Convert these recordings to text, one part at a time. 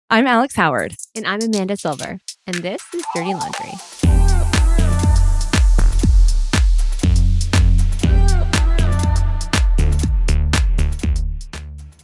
I'm Alex Howard. And I'm Amanda Silver. And this is Dirty Laundry.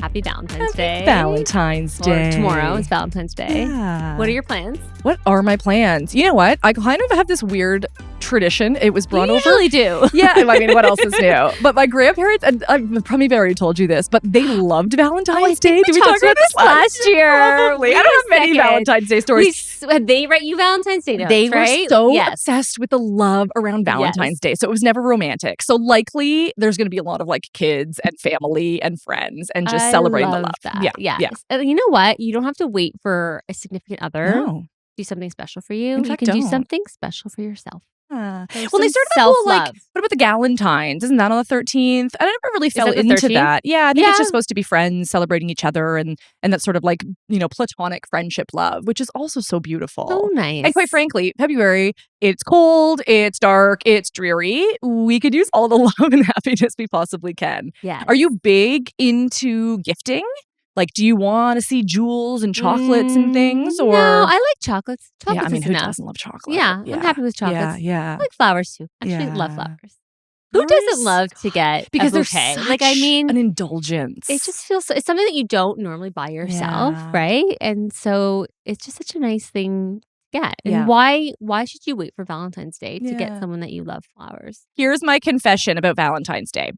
Happy Valentine's Day. Valentine's Day. Or tomorrow is Valentine's Day. Yeah. What are your plans? What are my plans? You know what? I kind of have this weird tradition. It was brought You over. usually do. Yeah, I mean, what else is new? But my grandparents, and I've probably already told you this, but they loved Valentine's Day. Did we talk about this last year? Probably. I don't have many Valentine's Day stories. They write you Valentine's Day notes, They right? were so Yes. obsessed with the love around Valentine's Day. So it was never romantic. So likely there's going to be a lot of like kids and family and friends and just celebrating the love. That. Yeah. Yes. And you know what? You don't have to wait for a significant other No. to do something special for you. In You fact, can do don't. something special for yourself. Well, There's they some started the whole like, self-love. what about the Galentines? Isn't that on the 13th? I never really fell that the into 13th? that. Yeah, I think it's Yeah. just supposed to be friends celebrating each other and that sort of like, platonic friendship love, which is also so beautiful. So nice. And quite frankly, February, it's cold, it's dark, it's dreary. We could use all the love and happiness we possibly can. Yes. Are you big into gifting? Like, do you want to see jewels and chocolates and things? Or No, I like chocolates. yeah, Chocolates I mean, is who enough. doesn't love chocolate? Yeah, I'm happy with chocolates. Yeah. I like flowers too. Actually, love Yeah. flowers. Who Flowers? doesn't love to get Because a they're bouquet? such Like, I mean, an indulgence. it just feels it's something that you don't normally buy yourself, Yeah. right? And so it's just such a nice thing to get. And Yeah. why should you wait for Valentine's Day to Yeah. get someone that you love flowers? Here's my confession about Valentine's Day.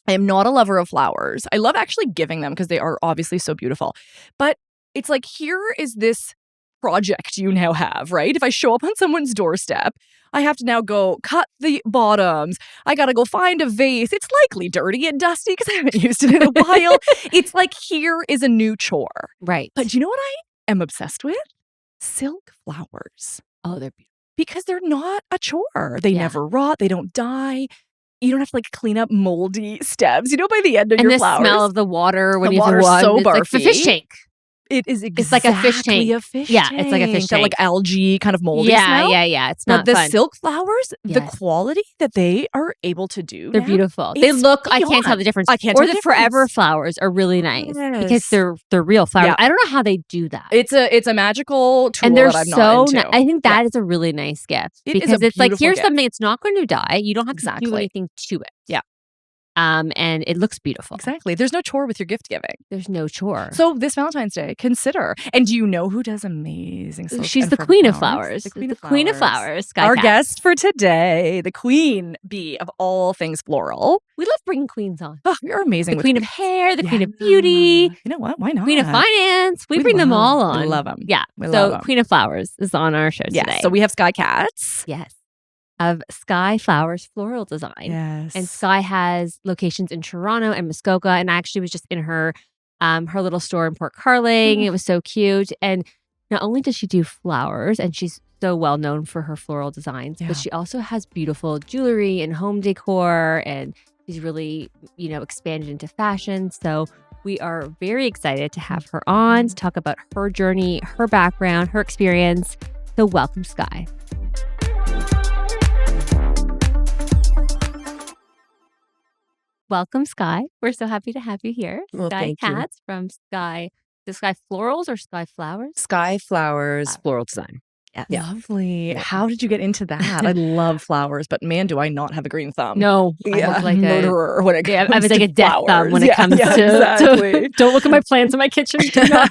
I am not a lover of flowers. I love actually giving them because they are obviously so beautiful. But it's like, here is this project you now have, right? If I show up on someone's doorstep, I have to now go cut the bottoms. I got to go find a vase. It's likely dirty and dusty because I haven't used it in a while. It's like, here is a new chore. Right. But do you know what I am obsessed with? Silk flowers. Oh, they're beautiful. Because they're not a chore. They Yeah. never rot. They don't die. You don't have to like clean up moldy stems. By the end of And your the flowers. smell of the water when The you have to water's wash. so It's like the barfy. fish tank. It is It's like a fish exactly tank. a fish Yeah, it's like a fish tank. That like tank. algae kind of moldy smell. Yeah. It's But not the fun. silk flowers, the Yes. quality that they are able to do, They're now, beautiful. They it's look. I can't tell beyond. the difference. I can't Or tell the the forever difference. flowers are really nice because Yes. they're real flowers. Yeah. I don't know how they do that. It's a magical tool And they're that I'm so. not into. I think that is a really nice gift It is because a it's like, beautiful here's gift. something. It's not going to die. You don't have to do Exactly. anything to it. Yeah. And it looks beautiful. Exactly. There's no chore with your gift giving. There's no chore. So this Valentine's Day, consider. And do you know who does amazing silk She's and the forever queen of flowers. The queen of Queen of flowers. flowers. Skye Our Katz. guest for today, the queen bee of all things floral. We love bringing queens on. Oh, you're amazing. The with queen of queens. hair, the queen of Yeah. beauty, You know what? Why not? queen of finance. We We bring them love- all on. we love 'em. Yeah. We So love 'em. Queen of Flowers is on our show Yes. today. So we have Skye Katz. Yes. Of Skye Flowers Floral Design. Yes. And Skye has locations in Toronto and Muskoka. And I actually was just in her little store in Port Carling. Mm. It was so cute. And not only does she do flowers, and she's so well known for her floral designs, Yeah. but she also has beautiful jewelry and home decor. And she's really, expanded into fashion. So we are very excited to have her on to talk about her journey, her background, her experience. So welcome, Skye. Welcome, Skye. We're so happy to have you here. Well, Skye thank you. Katz from Skye. The Skye Florals or Skye Flowers? Skye Flowers Floral Design. Yeah. Lovely. Yeah. How did you get into that? I love flowers, but man, do I not have a green thumb. No, I Yeah, look like murderer when it I comes was like to a death thumb flowers. when it Yeah, comes yeah, to exactly. don't look at my plants in my kitchen. Do not.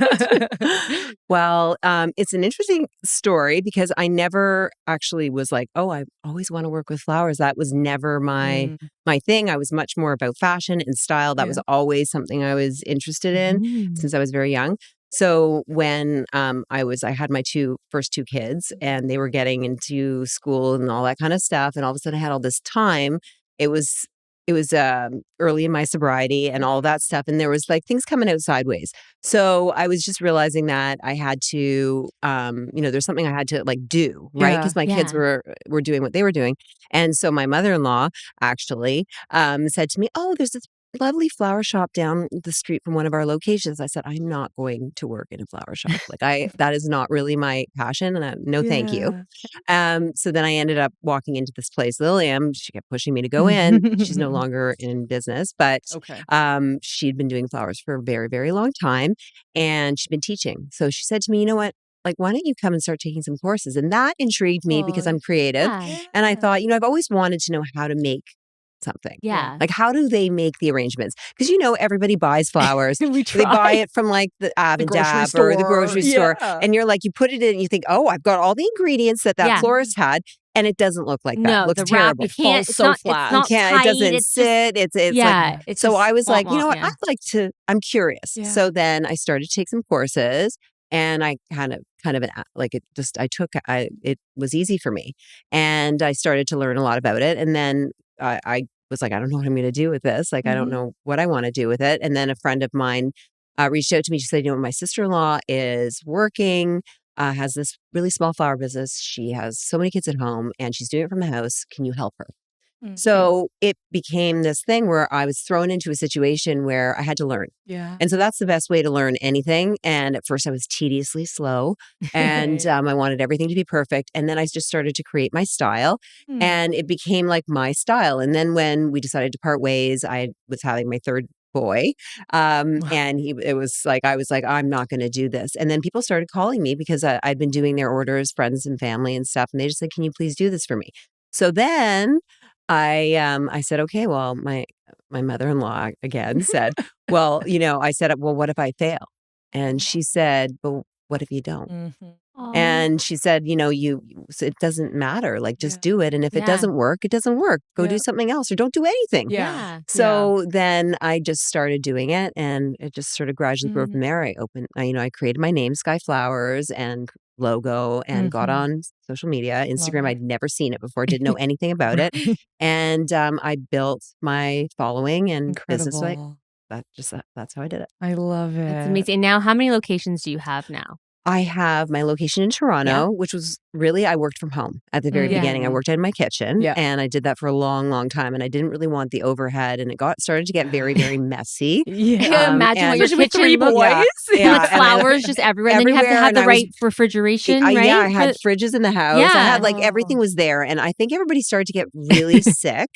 Well, it's an interesting story because I never actually was like, oh, I always want to work with flowers. That was never my thing. I was much more about fashion and style. That was always something I was interested in since I was very young. So when I had my first two kids and they were getting into school and all that kind of stuff, and all of a sudden I had all this time, it was early in my sobriety and all that stuff, and there was like things coming out sideways. So I was just realizing that I had to, there's something I had to like do, right? Because my kids were doing what they were doing, and so my mother-in-law actually said to me, "Oh, there's this lovely flower shop down the street from one of our locations. I said, I'm not going to work in a flower shop. That is not really my passion. And no, thank you. So then I ended up walking into this place, Lilium. She kept pushing me to go in. She's no longer in business, but she'd been doing flowers for a very, very long time, and she'd been teaching. So she said to me, you know what? Like, why don't you come and start taking some courses? And that intrigued me because I'm creative. And I thought, I've always wanted to know how to make something. Yeah. Like, how do they make the arrangements? Because, everybody buys flowers. They buy it from like the Av and Dab or the grocery store. And you're like, you put it in and you think, oh, I've got all the ingredients that florist had. And it doesn't look like that. No, It looks the terrible. wrap, you can't, Falls so flat. It's not tight, it doesn't it's sit. Just, it's like, so I was like, you know what? Yeah. I'd like to, I'm curious. Yeah. So then I started to take some courses. And I it was easy for me. And I started to learn a lot about it. And then I was like, I don't know what I'm going to do with this. Like, I don't know what I want to do with it. And then a friend of mine reached out to me. She said, my sister-in-law is working, has this really small flower business. She has so many kids at home and she's doing it from the house. Can you help her? So it became this thing where I was thrown into a situation where I had to learn. Yeah. And so that's the best way to learn anything. And at first I was tediously slow and I wanted everything to be perfect. And then I just started to create my style and it became like my style. And then when we decided to part ways, I was having my third boy. And I was like, I'm not going to do this. And then people started calling me because I'd been doing their orders, friends and family and stuff. And they just said, can you please do this for me? So then I said, okay, well, my mother-in-law again said, well, I said, well, what if I fail? And she said, well, what if you don't? And she said, it doesn't matter. Like, just do it. And if it doesn't work, it doesn't work. Go do something else or don't do anything. Yeah. So then I just started doing it and it just sort of gradually grew from there. I created my name, Skye Flowers, and logo and got on social media. Instagram, I'd never seen it before, didn't know anything about it. And I built my following and business. That's how I did it. I love it. That's amazing. And now, how many locations do you have now? I have my location in Toronto, which was really, I worked from home at the very beginning. I worked out in my kitchen and I did that for a long, long time. And I didn't really want the overhead and it started to get very, very messy. Imagine what your especially with kitchen 3 looked boys. Like flowers just everywhere. And then you have to have the right refrigeration, right? Yeah, I had fridges in the house. I had everything was there. And I think everybody started to get really sick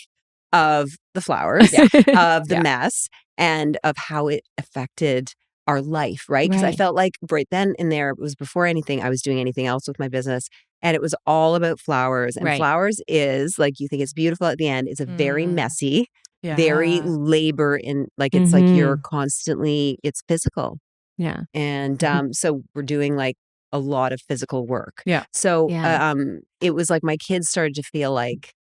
of the flowers, of the mess, and of how it affected our life, right? Because I felt like right then and there, it was before anything, I was doing anything else with my business. And it was all about flowers. And flowers is, like, you think it's beautiful at the end. It's a very messy, very labor in, like, it's like you're constantly, it's physical. Yeah. And so we're doing like a lot of physical work. Yeah. So it was like my kids started to feel like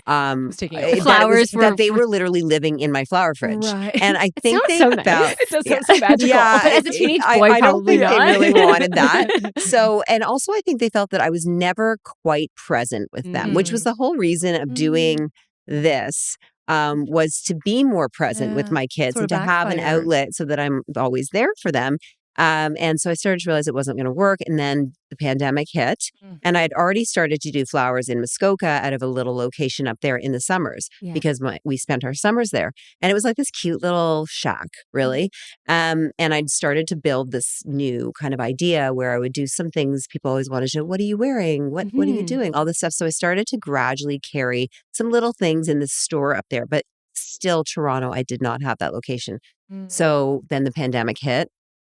flowers that they were literally living in my flower fridge. And I think they so felt nice. It does sound so magical. But as a teenage boy, I don't think not. they really wanted that. So, and also I think they felt that I was never quite present with them, which was the whole reason of doing this. Was to be more present with my kids and to have an outlet so that I'm always there for them. And so I started to realize it wasn't going to work. And then the pandemic hit and I'd already started to do flowers in Muskoka out of a little location up there in the summers because we spent our summers there. And it was like this cute little shack, really. And I'd started to build this new kind of idea where I would do some things people always wanted to know. What are you wearing? What are you doing? All this stuff. So I started to gradually carry some little things in this store up there, but still Toronto, I did not have that location. So then the pandemic hit.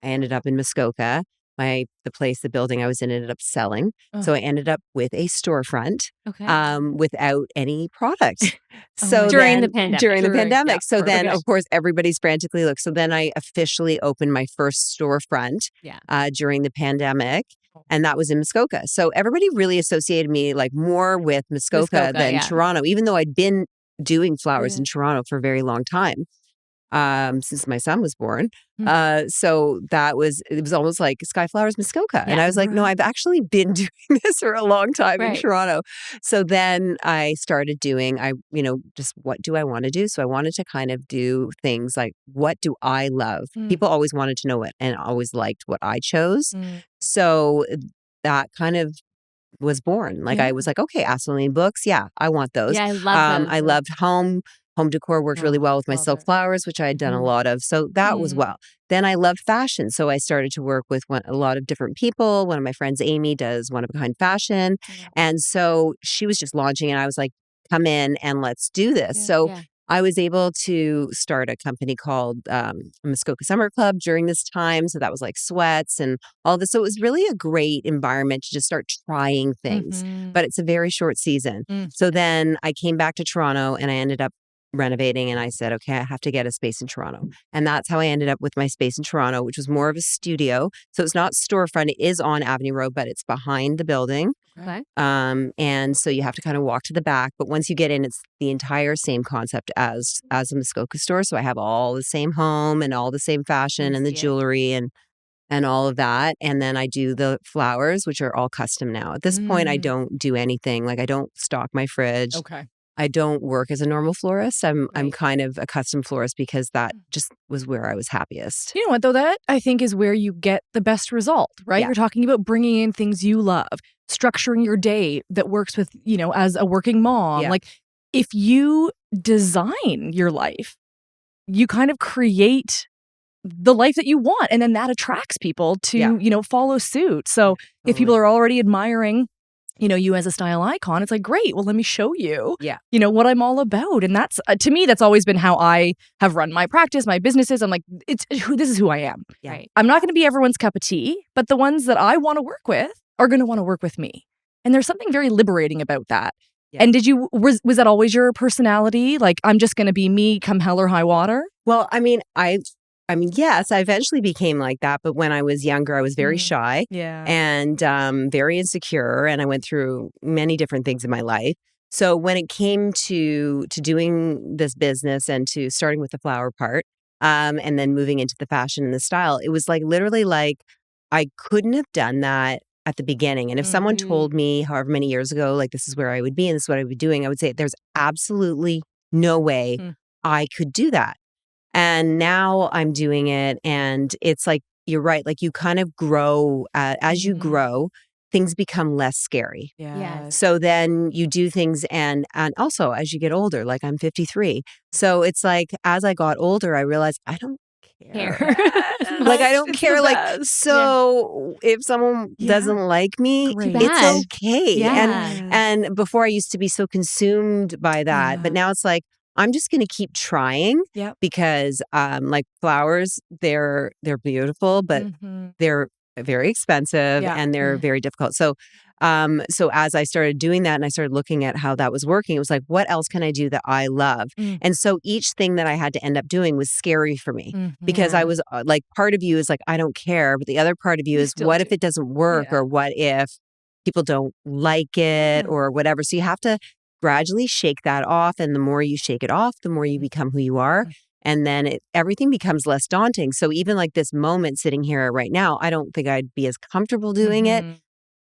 I ended up in Muskoka. The building I was in ended up selling. So I ended up with a storefront without any product. So during the pandemic. So then, of course, everybody's frantically looked. So then I officially opened my first storefront during the pandemic. And that was in Muskoka. So everybody really associated me like more with Muskoka than Toronto, even though I'd been doing flowers in Toronto for a very long time. Since my son was born. So it was almost like Skye Flowers Muskoka. And I was like, no, I've actually been doing this for a long time in Toronto. So then I started doing, just what do I want to do? So I wanted to kind of do things like, what do I love? People always wanted to know it and always liked what I chose. So that kind of was born. Like I was like, okay, Asseline books. Yeah, I want those. Yeah, I love those. I loved home Home decor worked really well with my love silk it. flowers, which I had done a lot of. So that was well. Then I loved fashion. So I started to work with a lot of different people. One of my friends, Amy, does one-of-a-kind fashion. And so she was just launching and I was like, come in and let's do this. So I was able to start a company called Muskoka Summer Club during this time. So that was like sweats and all this. So it was really a great environment to just start trying things. But it's a very short season. So then I came back to Toronto and I ended up renovating and I said, okay, I have to get a space in Toronto. And that's how I ended up with my space in Toronto, which was more of a studio. So it's not storefront. It is on Avenue Road, but it's behind the building. Okay. And so you have to kind of walk to the back. But once you get in, it's the entire same concept as a Muskoka store. So I have all the same home and all the same fashion and the jewelry and all of that. And then I do the flowers, which are all custom now. At this point, I don't do anything. Like I don't stock my fridge. Okay. I don't work as a normal florist. I'm kind of a custom florist because that just was where I was happiest. You know what, though? That I think is where you get the best result, right? Yeah. You're talking about bringing in things you love, structuring your day that works with, as a working mom. Yeah. Like if you design your life, you kind of create the life that you want. And then that attracts people to, follow suit. So if people are already admiring you as a style icon, it's like, great, well, let me show you, what I'm all about. And that's, to me, that's always been how I have run my practice, my businesses. I'm like, this is who I am. Yeah. Right. I'm not going to be everyone's cup of tea, but the ones that I want to work with are going to want to work with me. And there's something very liberating about that. Yeah. And was that always your personality? Like, I'm just going to be me come hell or high water? Well, yes, I eventually became like that. But when I was younger, I was very shy and very insecure. And I went through many different things in my life. So when it came to doing this business and to starting with the flower part and then moving into the fashion and the style, it was like literally like I couldn't have done that at the beginning. And if someone told me however many years ago, like this is where I would be and this is what I would be doing, I would say there's absolutely no way I could do that. And now I'm doing it and it's like, you're right. Like you kind of grow, as you grow, things become less scary. Yes. So then you do things and also as you get older, like I'm 53. So it's like, as I got older, I realized I don't care. Like I don't care. Like, so if someone doesn't like me, it's okay. Yeah. And before I used to be so consumed by that, but now it's like, I'm just going to keep trying because like flowers, they're beautiful, but they're very expensive and they're very difficult. So as I started doing that and I started looking at how that was working, it was like, what else can I do that I love? And so each thing that I had to end up doing was scary for me because I was like, part of you is like, I don't care. But the other part of you is what if it doesn't work or what if people don't like it or whatever. So you have to gradually shake that off. And the more you shake it off, the more you become who you are. And then everything becomes less daunting. So even like this moment sitting here right now, I don't think I'd be as comfortable doing it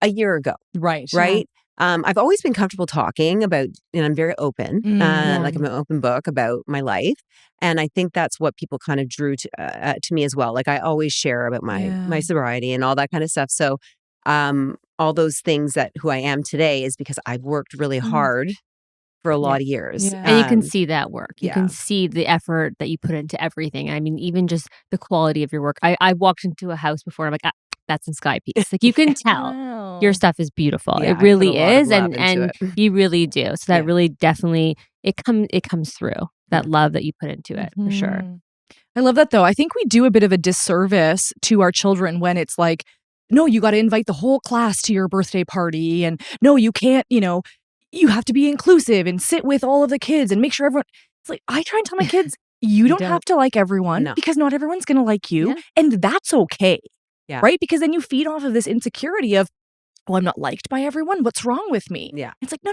a year ago. Right. Right. I've always been comfortable talking about, and I'm very open, like I'm an open book about my life. And I think that's what people kind of drew to me as well. Like I always share about my sobriety and all that kind of stuff. So all those things that who I am today is because I've worked really hard for a lot of years. And you can see that work. You can see the effort that you put into everything. I mean, even just the quality of your work. I walked into a house before and I'm like, that's in Skye piece. Like you can tell your stuff is beautiful. Yeah, it really is. And And you really do. So that really definitely, it comes through that love that you put into it for sure. I love that though. I think we do a bit of a disservice to our children when it's like, no, you got to invite the whole class to your birthday party. And no, you can't, you have to be inclusive and sit with all of the kids and make sure everyone. It's like, I try and tell my kids, you don't have to like everyone because not everyone's going to like you. And that's okay. Yeah. Right? Because then you feed off of this insecurity of, well, I'm not liked by everyone. What's wrong with me? Yeah. It's like, no.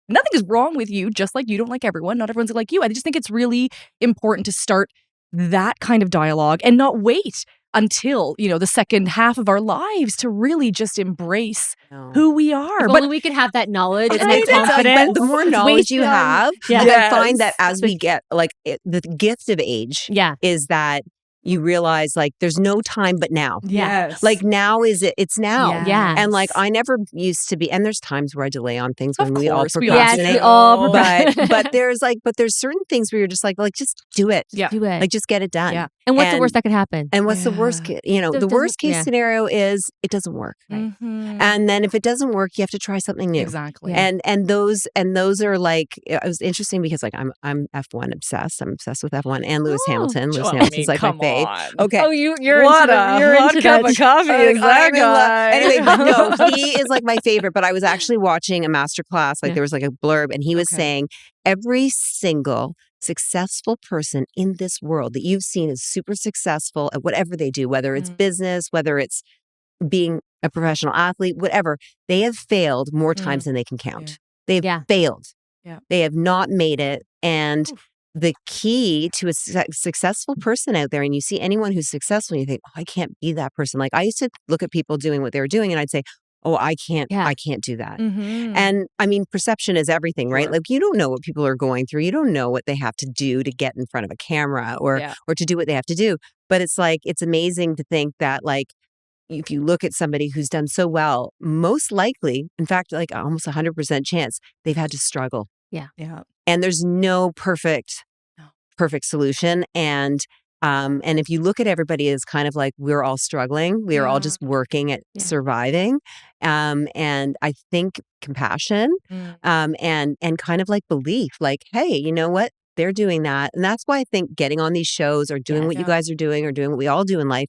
Nothing is wrong with you. Just like you don't like everyone. Not everyone's like you. I just think it's really important to start that kind of dialogue and not wait until, the second half of our lives to really just embrace who we are. If but only we could have that knowledge and that confidence. But the more knowledge you have, I find that as we get like the gift of age is that you realize like there's no time but now. Yes. Like now it's now. Yes. Yeah. And like I never used to be, and there's times where I delay on things Of when we all course, we all procrastinate. Yes, we all but there's certain things where you're just like just do it. Yeah. Do it. Like just get it done. Yeah. And what's the worst that could happen? And what's the worst Yeah. So it the worst doesn't- case yeah. scenario is it doesn't work. Mhm. And then if it doesn't work, you have to try something new. Exactly. Yeah. And those are like, it was interesting because like I'm F1 obsessed. I'm obsessed with F1 and Lewis Hamilton. Lewis Hamilton's like my fave. Okay. Oh, you're What into a you're hot into cup that. of coffee is that I'm in love. guy. Anyway, but no, he is like my favorite. But I was actually watching a master class. Like Yeah. there was like a blurb, and he was Okay. saying every single successful person in this world that you've seen is super successful at whatever they do, whether it's business, whether it's being a professional athlete, whatever. They have failed more times than they can count. Yeah. They've Yeah. failed. Yeah. They have not made it. And the key to a successful person out there, and you see anyone who's successful, and you think, oh, I can't be that person. Like I used to look at people doing what they were doing, and I'd say, oh, I can't do that. Mhm. And I mean, perception is everything, right? Sure. Like you don't know what people are going through. You don't know what they have to do to get in front of a camera or to do what they have to do. But it's like, it's amazing to think that like, if you look at somebody who's done so well, most likely, in fact, like almost 100% chance, they've had to struggle. Yeah. And there's no perfect solution. And if you look at everybody as kind of like we're all struggling, we are all just working at surviving. And I think compassion and kind of like belief, like, hey, you know what? They're doing that. And that's why I think getting on these shows or doing what you guys are doing or doing what we all do in life,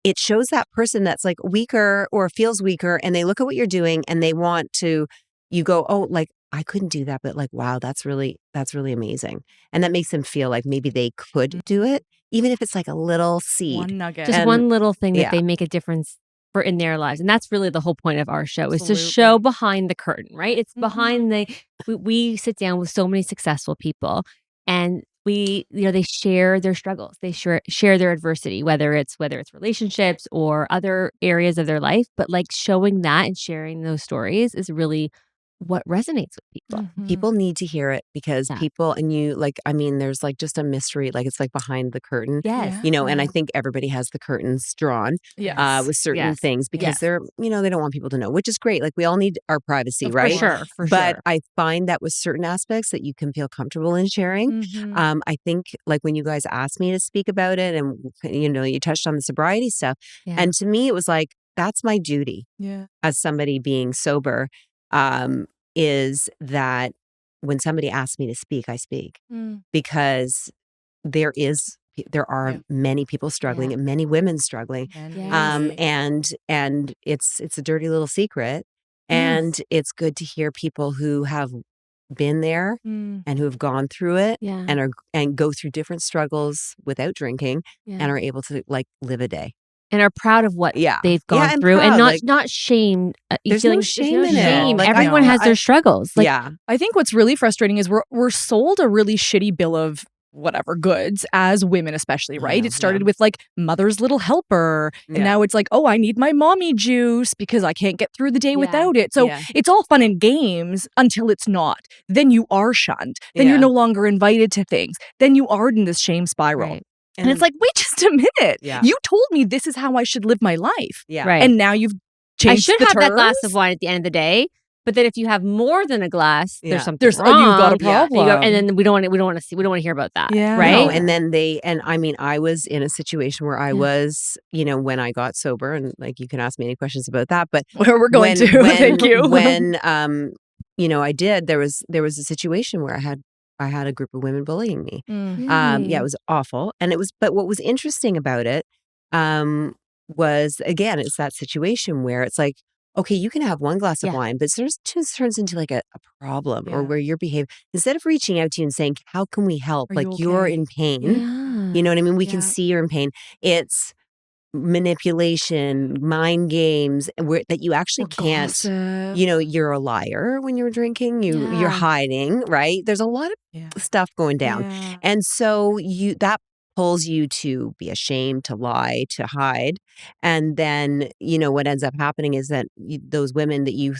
it shows that person that's like weaker or feels weaker, and they look at what you're doing and they want to, you go, oh, like I couldn't do that, but like, wow, that's really amazing. And that makes them feel like maybe they could do it, even if it's like a little seed. One nugget. Just And- one little thing that yeah. they make a difference for in their lives. And that's really the whole point of our show is to Absolutely. show behind the curtain, right? It's behind we sit down with so many successful people, and they share their struggles. They share their adversity, whether it's relationships or other areas of their life. But like showing that and sharing those stories is really what resonates with people. People need to hear it because Yeah. people, and you like, I mean, there's like just a mystery, like it's like behind the curtain. Yes. You know, and I think everybody has the curtains drawn with certain Yes. things because Yes. they're, they don't want people to know, which is great. Like we all need our privacy, Of right? course. For But sure. I find that with certain aspects that you can feel comfortable in sharing. I think like when you guys asked me to speak about it and, you touched on the sobriety stuff. Yeah. And to me, it was like, that's my duty Yeah. as somebody being sober, is that when somebody asks me to speak, I speak because there are many people struggling and many women struggling. Yes. And it's a dirty little secret. And it's good to hear people who have been there and who have gone through it Yeah. and go through different struggles without drinking Yeah. and are able to like live a day. And are proud of what they've gone and through, and proud, not shamed. There's no shame in it. shame. Like, Everyone has their struggles. Like, I think what's really frustrating is we're sold a really shitty bill of whatever goods as women, especially, right? It started with like mother's little helper, and now it's like, oh, I need my mommy juice because I can't get through the day without it. So it's all fun and games until it's not. Then you are shunned. Then you're no longer invited to things. Then you are in this shame spiral. Right. And it's like, wait just a minute. Yeah. You told me this is how I should live my life. Yeah. Right. And now you've changed I should the have that glass terms? of wine at the end of the day. But then if you have more than a glass, Yeah. there's something There's wrong. you've got a Yeah. problem. And then we don't want to hear about that. Yeah. Right. No, and then I mean, I was in a situation where I was, when I got sober, and like you can ask me any questions about that, but Where we're going to. Thank you. When I did, there was a situation where I had a group of women bullying me. It was awful. And but what was interesting about it was, again, it's that situation where it's like, okay, you can have one glass of wine, but it just turns into like a problem or where you're behaving. Instead of reaching out to you and saying, how can we help? Are Like you you're okay? in pain. Yeah. You know what I mean? We can Yeah. see you're in pain. It's manipulation, mind games that you actually Or can't. gossip. You're a liar when you're drinking. You're Yeah. hiding, right? There's a lot Yeah. of stuff going down. Yeah. And so that pulls you to be ashamed, to lie, to hide. And then, what ends up happening is that those women that you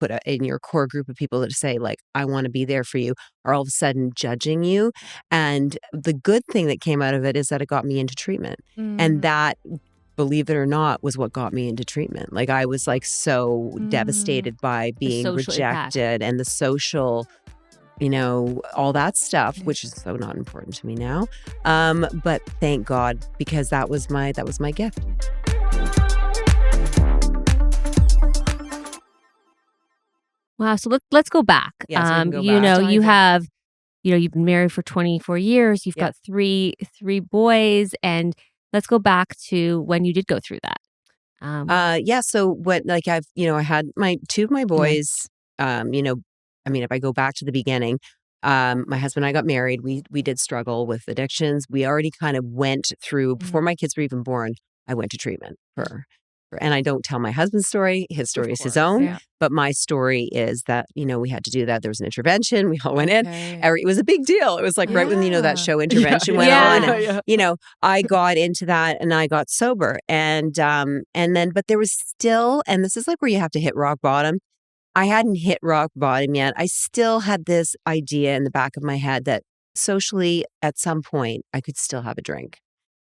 put in your core group of people that say like, I want to be there for you, are all of a sudden judging you. And the good thing that came out of it is that it got me into treatment. And that, believe it or not, was what got me into treatment. Like I was like so devastated by being rejected and the social, all that stuff, which is so not important to me now. But thank God, because that was my gift. Wow. So let's go back. Yeah, so we can go back. You have, you've been married for 24 years. You've got three boys, and let's go back to when you did go through that. So what, like I had two of my boys, if I go back to the beginning, my husband and I got married. We did struggle with addictions. We already kind of went through, before my kids were even born, I went to treatment and I don't tell my husband's story. His story is his own. Yeah. But my story is that, we had to do that. There was an intervention. We all went in. It was a big deal. It was like right when, that show Intervention went on. And, I got into that and I got sober. And then, but there was still, and this is like where you have to hit rock bottom. I hadn't hit rock bottom yet. I still had this idea in the back of my head that socially at some point I could still have a drink.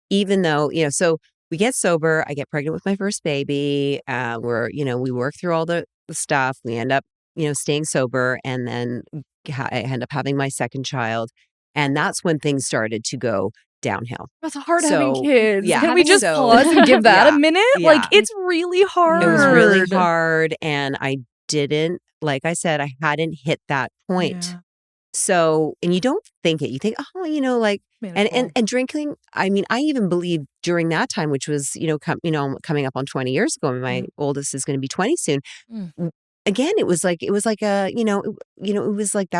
Even though, so we get sober, I get pregnant with my first baby. We work through all the stuff. We end up, staying sober, and then I end up having my second child. And that's when things started to go downhill. That's hard having kids. Yeah, Can we just pause and give that a minute? Yeah. Like, it's really hard. It was really hard. And I didn't, like I said, I hadn't hit that point. Yeah. So, and you don't think it. You think, and drinking. I mean, I even believe during that time, which was, coming up on 20 years ago, and my oldest is going to be 20 soon. Again, it was like that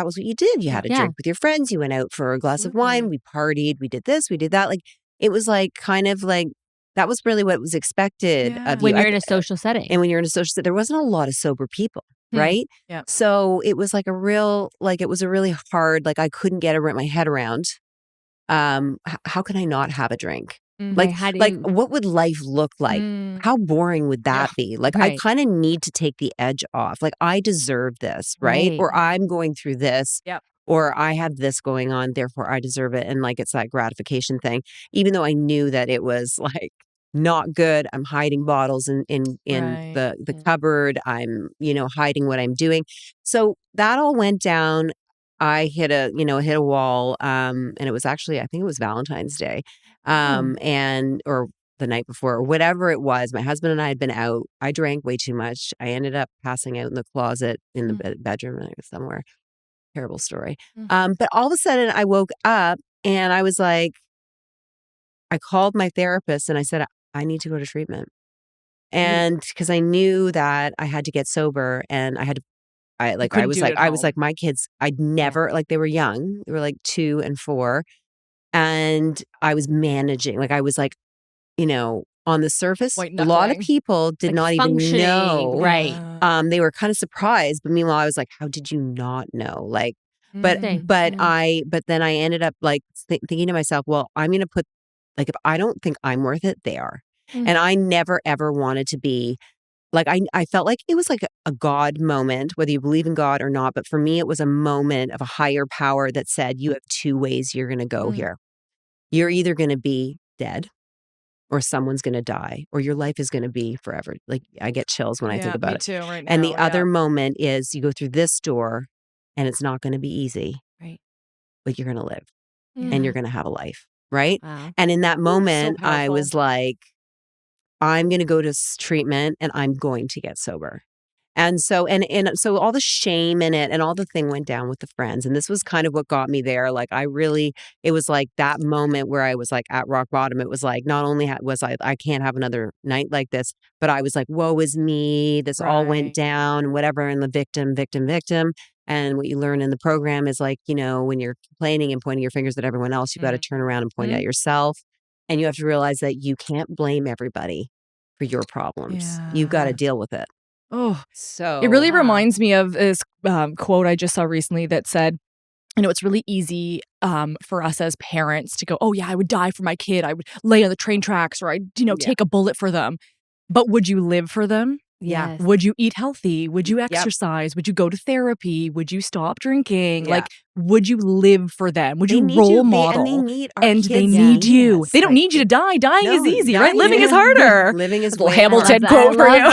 was what you did. You had a drink with your friends. You went out for a glass of wine. We partied. We did this. We did that. Like, it was like kind of like, that was really what was expected of you. When you're in a social setting. And when you're in a social setting, there wasn't a lot of sober people. Right? Yeah. So it was like it was a really hard, like I couldn't get my head around. How can I not have a drink? What would life look like? How boring would that be? Like, I kind of need to take the edge off. Like, I deserve this, right? Or I'm going through this. Yep. Or I have this going on, therefore I deserve it. And like, it's that gratification thing, even though I knew that it was like not good. I'm hiding bottles in the cupboard. I'm, hiding what I'm doing. So that all went down. I hit a wall. And it was actually, I think it was Valentine's Day. Or the night before, or whatever it was. My husband and I had been out. I drank way too much. I ended up passing out in the closet in the bedroom somewhere. Terrible story. But all of a sudden I woke up and I was like, I called my therapist and I said, I need to go to treatment. And because I knew that I had to get sober, and I was like, my kids, I'd never, like, they were young. They were like 2 and 4. And I was managing, like, I was like, on the surface, a lot of people did not even know. Right. They were kind of surprised. But meanwhile, I was like, how did you not know? Like, but then I ended up like thinking to myself, well, I'm going to put, like, if I don't think I'm worth it, they are. And I never, ever wanted to be like, I felt like it was like a God moment, whether you believe in God or not. But for me, it was a moment of a higher power that said, you have 2 ways you're going to go here. You're either going to be dead, or someone's going to die, or your life is going to be forever. Like, I get chills when I think about it. Too, right now, and the other moment is you go through this door and it's not going to be easy. Right. But you're going to live and you're going to have a life. Right. Wow. And in that moment, so I was like, I'm going to go to treatment and I'm going to get sober. And so, so all the shame in it and all the thing went down with the friends. And this was kind of what got me there. Like, it was like that moment where I was like at rock bottom. It was like, not only was I can't have another night like this, but I was like, woe is me. This all went down and whatever. And the victim. And what you learn in the program is like, when you're complaining and pointing your fingers at everyone else, you got to turn around and point at yourself. And you have to realize that you can't blame everybody for your problems. Yeah. You've got to deal with it. Oh, so it really reminds me of this quote I just saw recently that said, it's really easy for us as parents to go, oh yeah, I would die for my kid. I would lay on the train tracks, or I'd, take a bullet for them. But would you live for them? Yeah. Yes. Would you eat healthy? Would you exercise? Would you go to therapy? Would you stop drinking? Yeah. Like, would you live for them? Would They you need role you. model? They need our And kids. they Yeah. need you. us. They don't Like, need you to die. Dying is no, easy, right? dying Living is is- harder. Living is That's a little way Hamilton harder. quote for I you. love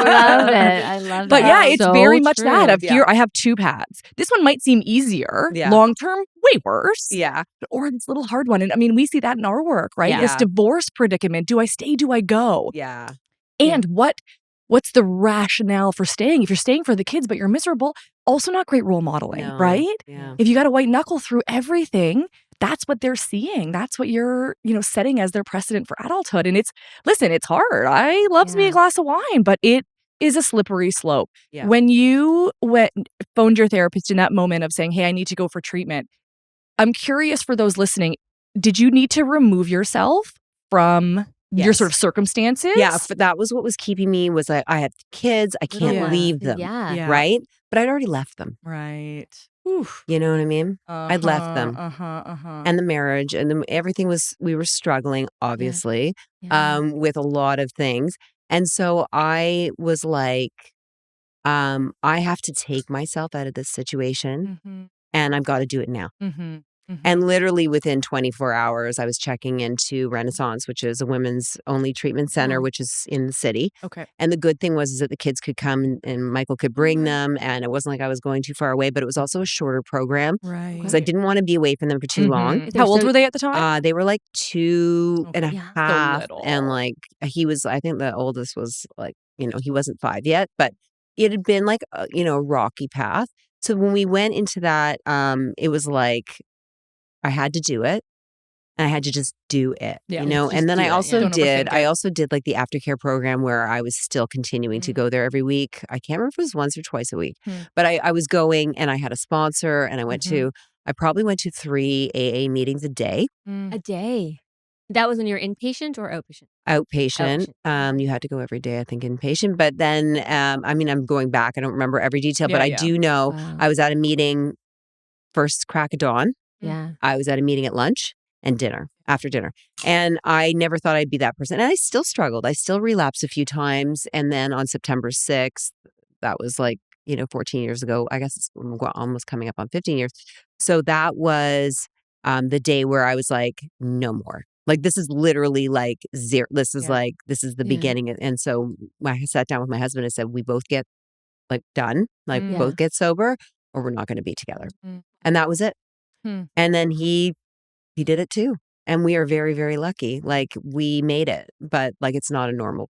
that. I love it. I love But that. yeah, it's So very much that true. of here. Yeah. I have 2 paths. This one might seem easier. Yeah. Long term, way worse. Yeah. Or this little hard one. And I mean, we see that in our work, right? Yeah. This divorce predicament. Do I stay? Do I go? Yeah. And what's the rationale for staying? If you're staying for the kids, but you're miserable, also not great role modeling, No. right? Yeah. If you got to white knuckle through everything, that's what they're seeing. That's what you're, setting as their precedent for adulthood. And it's hard. I loves me a Yeah. glass of wine, but it is a slippery slope. Yeah. When you phoned your therapist in that moment of saying, hey, I need to go for treatment, I'm curious for those listening, did you need to remove yourself from your Yes. sort of circumstances? Yeah, but that was what was keeping me was I had kids. I Little can't ones. leave them. Yeah. Right? But I'd already left them. Right. You know what I mean? I'd left them. And And the marriage and everything we were struggling, obviously, Yeah. with a lot of things. And so I was like, I have to take myself out of this situation and I've got to do it now. And literally within 24 hours, I was checking into Renaissance, which is a women's only treatment center, Wow. which is in the city. Okay. And the good thing was that the kids could come and Michael could bring them. And it wasn't like I was going too far away, but it was also a shorter program Right. because I didn't want to be away from them for too long. How old So- were they at the time? They were like 2 and a Okay. Yeah. So half. little. And like he was, I think the oldest was like, he wasn't 5 yet, but it had been like, a rocky path. So when we went into that, it was like, I had to do it. And I had to just do it, Yeah. Just and then do I it, also Don't did, overthink like the aftercare program where I was still continuing to go there every week. I can't remember if it was once or twice a week, but I was going and I had a sponsor and I probably went to 3 AA meetings a day, A day. That was when you're inpatient or outpatient? outpatient. You had to go every day, I think, inpatient. But then, I'm going back. I don't remember every detail, but Yeah, I yeah. do know Wow. I was at a meeting first crack of dawn. Yeah. I was at a meeting at lunch and after dinner. And I never thought I'd be that person. And I still struggled. I still relapsed a few times. And then on September 6th, that was like, 14 years ago. I guess it's almost coming up on 15 years. So that was the day where I was like, no more. Like, this is literally like zero. This is this is the Yeah. beginning. And so when I sat down with my husband and said, we both get like done, like Mm. both get sober or we're not going to be together. And that was it. Hmm. And then he did it too. And we are very, very lucky. Like, we made it, but like, it's not a normal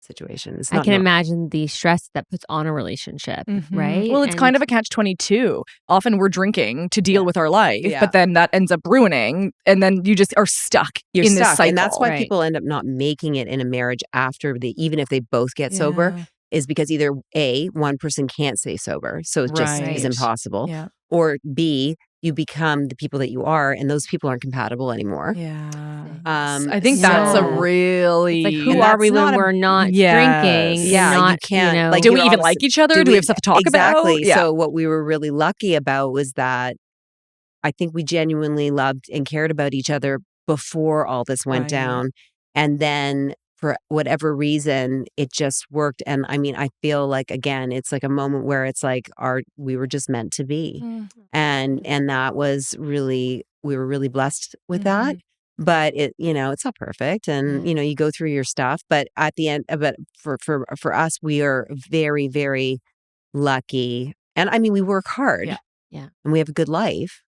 situation. It's I not can normal. imagine the stress that puts on a relationship, right? Well, it's And- kind of a catch-22. Often we're drinking to deal with our life, Yeah. but then that ends up ruining, and then you just are stuck You're in this stuck. cycle. And that's why Right. people end up not making it in a marriage after even if they both get sober, is because either A, one person can't stay sober. So it just Right. is impossible. Yeah. Or B, you become the people that you are and those people aren't compatible anymore. Yeah. Um, I think that's a so- really It's like, who And are we that's not when a- we're not Yes. drinking? Yeah, and you not, can't, like, do we you're even all- like each other? Do we have stuff to talk exactly. about? Yeah. So what we were really lucky about was that I think we genuinely loved and cared about each other before all this went Right. down. And then for whatever reason, it just worked. And I mean, I feel like, again, it's like a moment where it's like we were just meant to be. And that was really, we were really blessed with that. But it's not perfect. And, you go through your stuff, but at the end, but for us, we are very, very lucky. And I mean, we work hard. Yeah. And we have a good life.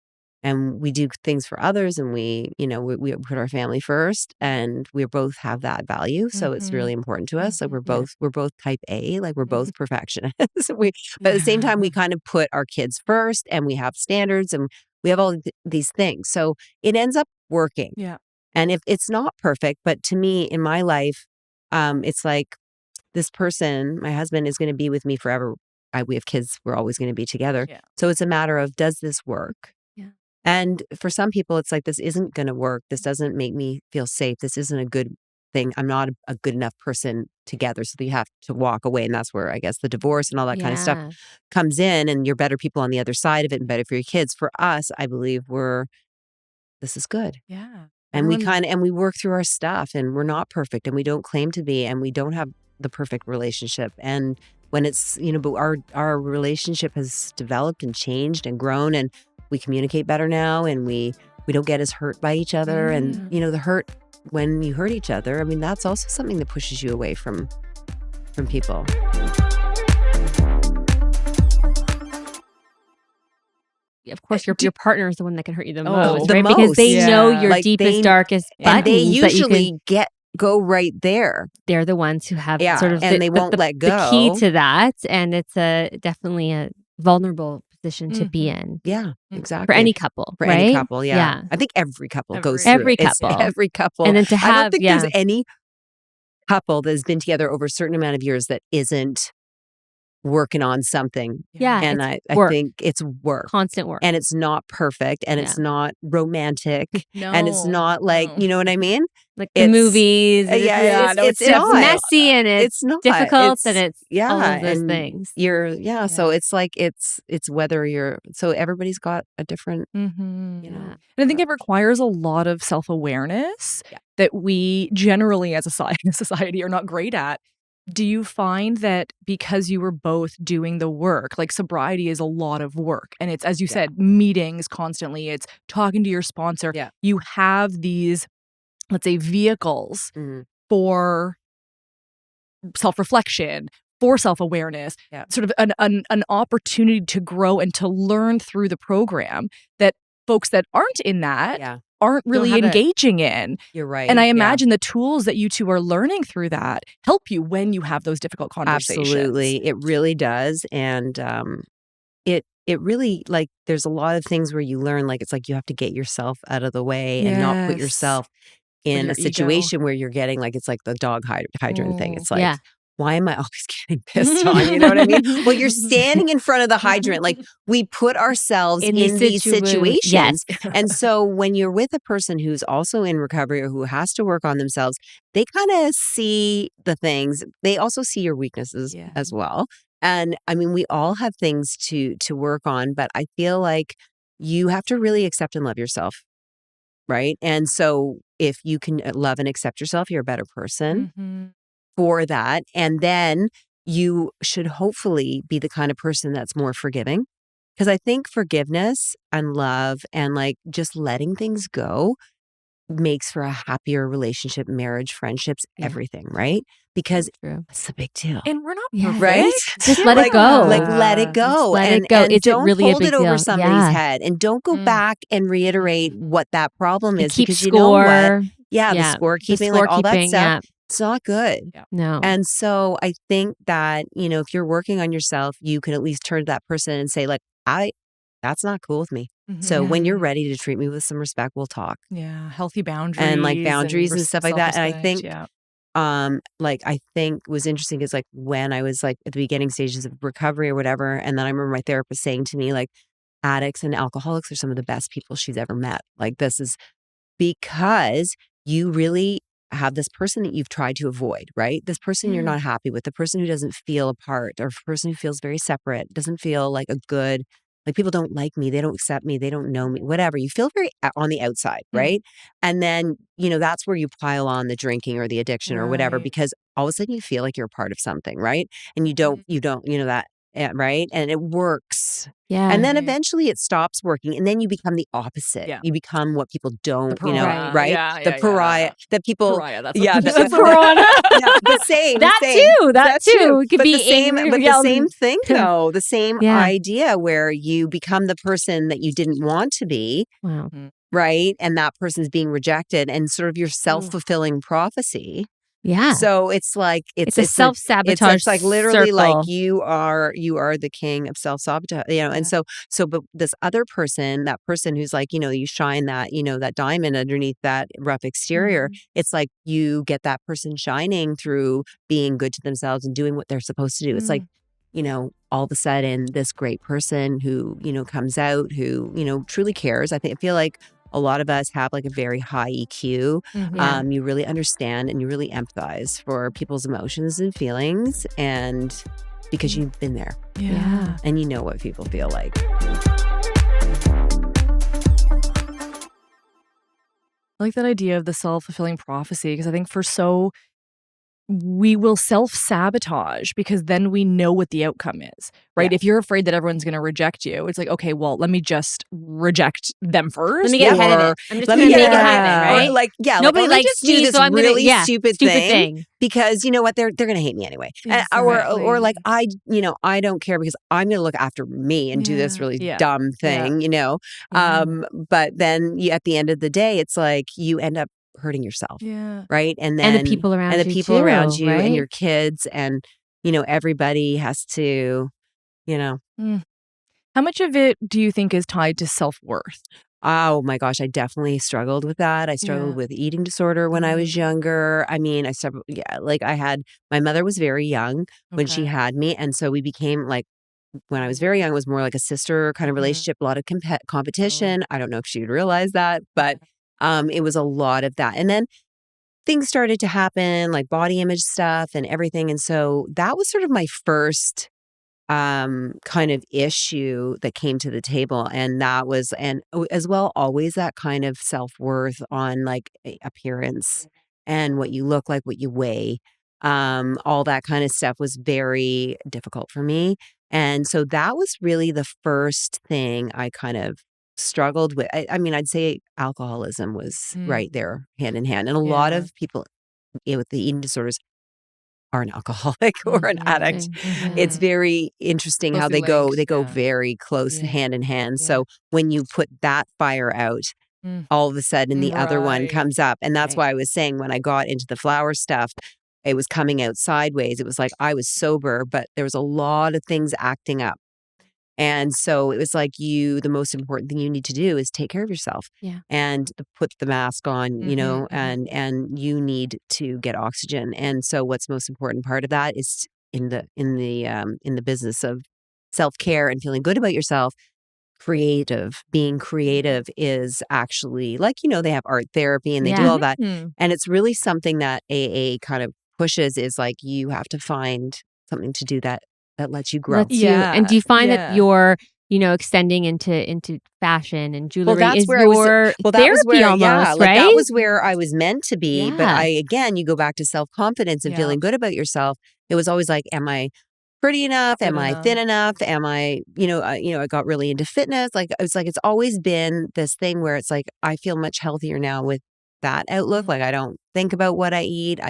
And we do things for others, and we put our family first, and we both have that value. So it's really important to us. Like, we're both type A, like we're both perfectionists. But at the same time, we kind of put our kids first, and we have standards, and we have all these things. So it ends up working. Yeah. And if it's not perfect, but to me in my life, it's like this person, my husband, is going to be with me forever. We have kids. We're always going to be together. Yeah. So it's a matter of, does this work? And for some people, it's like, this isn't going to work. This doesn't make me feel safe. This isn't a good thing. I'm not a good enough person together. So you have to walk away. And that's where I guess the divorce and all that kind of stuff comes in. And you're better people on the other side of it and better for your kids. For us, I believe this is good. Yeah. And we work through our stuff, and we're not perfect, and we don't claim to be, and we don't have the perfect relationship. And when it's, but our relationship has developed and changed and grown, and we communicate better now, and we don't get as hurt by each other. And, the hurt when you hurt each other, I mean, that's also something that pushes you away from people. Of course, your partner is the one that can hurt you the Oh, most, the right? Because they most. know Yeah. your Like, deepest, darkest buttons. And they that you usually can, go right there. they're the ones who have Yeah, sort of and they won't let the key go. to that. And it's definitely a vulnerable position to be in Yeah, exactly. for any couple, For right? any couple, yeah. I think every couple goes through Every it. It's couple. every couple. And then to I don't have, think there's any couple that has been together over a certain amount of years that isn't working on something. Yeah, And it's I work. think it's work. Constant work. And it's not perfect, and it's not romantic, and it's not like, No. you know what I mean? Like the It's- movies. yeah, it's not. messy and it's not. difficult and it's yeah, all of those and things. So it's like it's whether so everybody's got a different, Mm-hmm. you know. And I think it requires a lot of self-awareness Yeah. that we generally as a society are not great at. Do you find that because you were both doing the work, like sobriety is a lot of work, and it's, as you said, meetings constantly, it's talking to your sponsor. Yeah. You have these, let's say, vehicles for self-reflection, for self-awareness, sort of an opportunity to grow and to learn through the program that folks that aren't in that aren't really engaging in. You're right. And I imagine the tools that you two are learning through that help you when you have those difficult conversations. Absolutely. It really does. And it really, like, there's a lot of things where you learn, like, it's like you have to get yourself out of the way and not put yourself in your a situation where you're getting, like, it's like the dog hydrant thing. It's like, Yeah. why am I always getting pissed on? You know what I mean? Well, you're standing in front of the hydrant. Like, we put ourselves in these situations. Yes. And so when you're with a person who's also in recovery or who has to work on themselves, they kind of see the things. They also see your weaknesses as well. And I mean, we all have things to work on, but I feel like you have to really accept and love yourself. Right. And so if you can love and accept yourself, you're a better person for that. And then you should hopefully be the kind of person that's more forgiving. Because I think forgiveness and love and, like, just letting things go makes for a happier relationship, marriage, friendships, everything, right? Because it's a big deal. And we're not Yes. Right? Just let it go. Like, let it go. Just let and, it go. And It's don't really a hold big it over deal. somebody's Yeah. head. And don't go back and reiterate what that problem And is. keep Because you know what? score. Yeah, the scorekeeping, like all that scorekeeping, stuff. It's not good. No. And so I think that, if you're working on yourself, you can at least turn to that person and say, like, that's not cool with me. So when you're ready to treat me with some respect, we'll talk. Yeah, healthy boundaries. And, like, boundaries and stuff like that. And I think, self-respect, I think was interesting is, like, when I was, like, at the beginning stages of recovery or whatever, and then I remember my therapist saying to me, like, addicts and alcoholics are some of the best people she's ever met. Like, this is because you really have this person that you've tried to avoid, right? This person you're not happy with, the person who doesn't feel a part, or a person who feels very separate, doesn't feel like a good, like, people don't like me, they don't accept me, they don't know me, whatever. You feel very on the outside, right? And then, that's where you pile on the drinking or the addiction or whatever, because all of a sudden you feel like you're a part of something, right? And you don't, that, right? And it works. Yeah. And then eventually it stops working, and then you become the opposite. Yeah. You become what people don't, pariah. right? Yeah, the pariah that people, Pariah, that's yeah, what the piranha. yeah, the same. That the same. too. It could But be the same, angry, but the yelled- same thing though. The same Yeah. idea where you become the person that you didn't want to be, Wow. right? And that person's being rejected, and sort of your self-fulfilling prophecy. Yeah. So it's like it's a self-sabotage It's like literally circle. like you are the king of self-sabotage, and so but this other person, that person who's like, you shine that, that diamond underneath that rough exterior. It's like you get that person shining through being good to themselves and doing what they're supposed to do. It's like, all of a sudden this great person who, comes out, who, truly cares. I feel like a lot of us have, like, a very high EQ. You really understand and you really empathize for people's emotions and feelings, and because you've been there. Yeah. And you know what people feel like. I like that idea of the self-fulfilling prophecy, because I think for so we will self-sabotage because then we know what the outcome is, right? Yeah. If you're afraid that everyone's going to reject you, it's like, okay, well, let me just reject them first. Let me get ahead of it. I'm just going to make it happen, right? Or like, Nobody let me likes just me, do this so I'm really gonna, stupid thing because you know what? They're going to hate me anyway. Or like, I don't care because I'm going to look after me and do this really dumb thing, but then at the end of the day, it's like you end up hurting yourself. Yeah. Right. And the people around you. And the people around you right? and your kids and, everybody has to, How much of it do you think is tied to self-worth? Oh my gosh, I definitely struggled with that. I struggled with eating disorder when I was younger. I mean, my mother was very young when she had me. And so we became like, when I was very young, it was more like a sister kind of relationship, a lot of competition. I don't know if she would realize that, but it was a lot of that. And then things started to happen, like body image stuff and everything. And so that was sort of my first kind of issue that came to the table. And that was, and as well, always that kind of self-worth on like appearance and what you look like, what you weigh. All that kind of stuff was very difficult for me. And so that was really the first thing I kind of struggled with. I mean, I'd say alcoholism was right there hand in hand. And a lot of people with the eating disorders are an alcoholic or an addict. It's very interesting how they go very close hand in hand. So when you put that fire out, all of a sudden the other one comes up. And that's why I was saying when I got into the flower stuff, it was coming out sideways. It was like I was sober, but there was a lot of things acting up. And so it was like the most important thing you need to do is take care of yourself and put the mask on, and you need to get oxygen. And so what's most important part of that is in the business of self-care and feeling good about yourself, being creative is actually like, they have art therapy and they do all that. And it's really something that AA kind of pushes is like, you have to find something to do that lets you grow. And do you find that you're, extending into fashion and jewelry that's is where your therapy almost, right? That was where I was meant to be. Yeah. But you go back to self-confidence and feeling good about yourself. It was always like, am I pretty enough? Am I thin enough? Am I, I got really into fitness. Like, it's always been this thing where it's like, I feel much healthier now with that outlook. Like, I don't think about what I eat.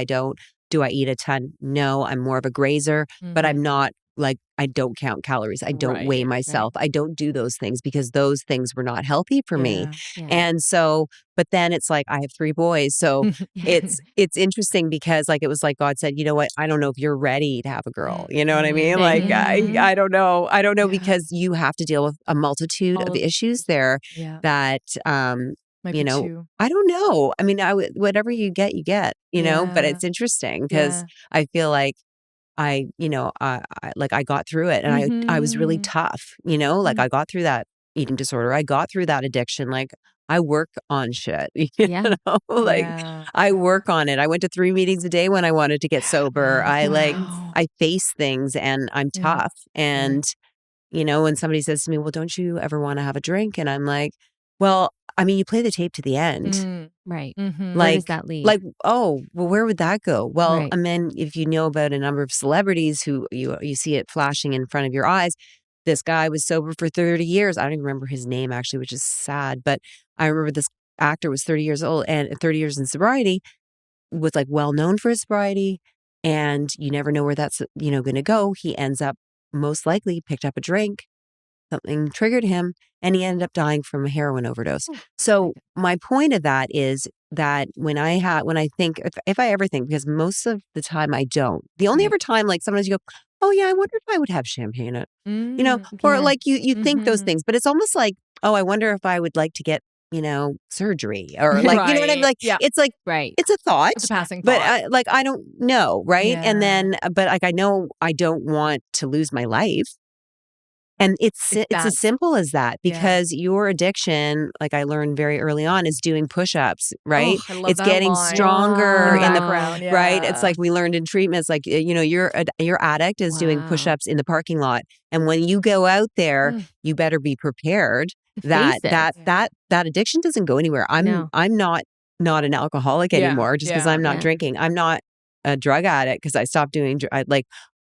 Do I eat a ton? No, I'm more of a grazer, but I'm not like, I don't count calories. I don't weigh myself. I don't do those things because those things were not healthy for me. And so, but then it's like, I have 3 boys. So it's interesting because like, it was like God said, you know what? I don't know if you're ready to have a girl. You know what I mean? Like, I don't know. I don't know because you have to deal with a multitude of issues there that, I don't know. I mean, whatever you get, but it's interesting because I feel like I got through it and I was really tough, like I got through that eating disorder. I got through that addiction. Like I work on shit, I work on it. I went to 3 meetings a day when I wanted to get sober. I face things and I'm tough. And, when somebody says to me, well, don't you ever want to have a drink? And I'm like, well, I mean, you play the tape to the end. Right. Like, where does that lead? Like, oh, well, where would that go? Well, and then if you know about a number of celebrities who you see it flashing in front of your eyes, this guy was sober for 30 years. I don't even remember his name actually, which is sad. But I remember this actor was 30 years old and 30 years in sobriety, was like well known for his sobriety. And you never know where that's, going to go. He ends up most likely picked up a drink. Something triggered him and he ended up dying from a heroin overdose. So my point of that is that when I think, if I ever think, because most of the time I don't, the only ever time like sometimes you go, oh yeah, I wonder if I would have champagne, or like you think those things, but it's almost like, oh, I wonder if I would like to get, surgery or like, you know what I mean? Like, it's like, it's a thought, it's a passing thought. but I don't know. Right. And then, but like, I know I don't want to lose my life. And it's as simple as that because your addiction, like I learned very early on, is doing push-ups, right? Oh, I love it's that getting line. stronger in the background, right. It's like we learned in treatments, like your addict is doing push-ups in the parking lot, and when you go out there, you better be prepared that addiction doesn't go anywhere. I'm not an alcoholic anymore just because I'm not drinking. I'm not a drug addict because I stopped doing.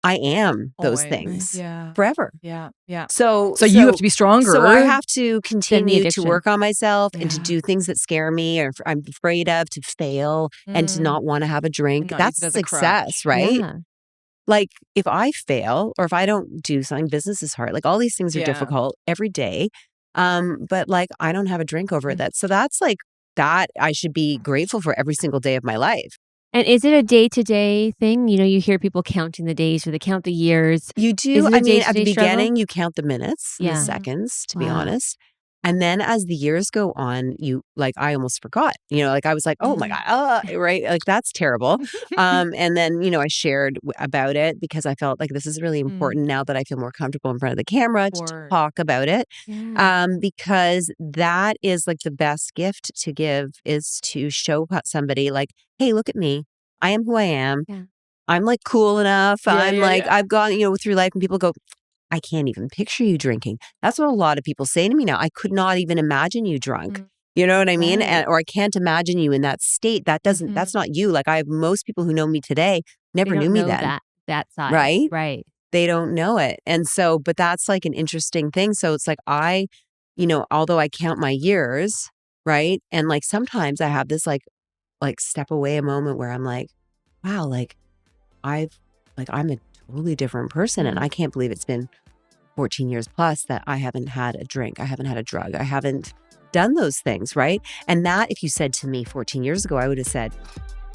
I am those Always. things Yeah. forever. Yeah. Yeah. So you have to be stronger. So I have to Than the continue to addiction. work on myself and to Yeah. do things that scare me or I'm afraid of, to fail and to not want to have a drink. not That's use it as a success, crutch. right? Yeah. Like if I fail or if I don't do something, business is hard. Like all these things are Yeah. difficult every day. But like I don't have a drink over that. So that's like that I should be grateful for every single day of my life. And is it a day-to-day thing? You know, you hear people counting the days or they count the years. You Is do. it a I mean, at the day-to-day struggle? beginning, you count the minutes and the Yeah. seconds, to be Wow. honest. And then as the years go on, I almost forgot, like I was like, oh my God, right? Like that's terrible. And then, I shared about it because I felt like this is really important now that I feel more comfortable in front of the camera to talk about it. Yeah. Because that is like the best gift to give is to show somebody like, hey, look at me. I am who I am. Yeah. I'm like cool enough. I'm like, yeah. I've gone, through life and people go, I can't even picture you drinking. That's what a lot of people say to me now. I could not even imagine you drunk. You know what I mean? Right. Or I can't imagine you in that state. That's not you. Like I have most people who know me today never They don't knew me know then. that side. Right? Right. They don't know it. And so, but that's like an interesting thing. So it's like although I count my years, right? And like sometimes I have this like step away a moment where I'm like, wow, I'm a totally different person. And I can't believe it's been 14 years plus that I haven't had a drink. I haven't had a drug. I haven't done those things. Right. And that if you said to me 14 years ago, I would have said,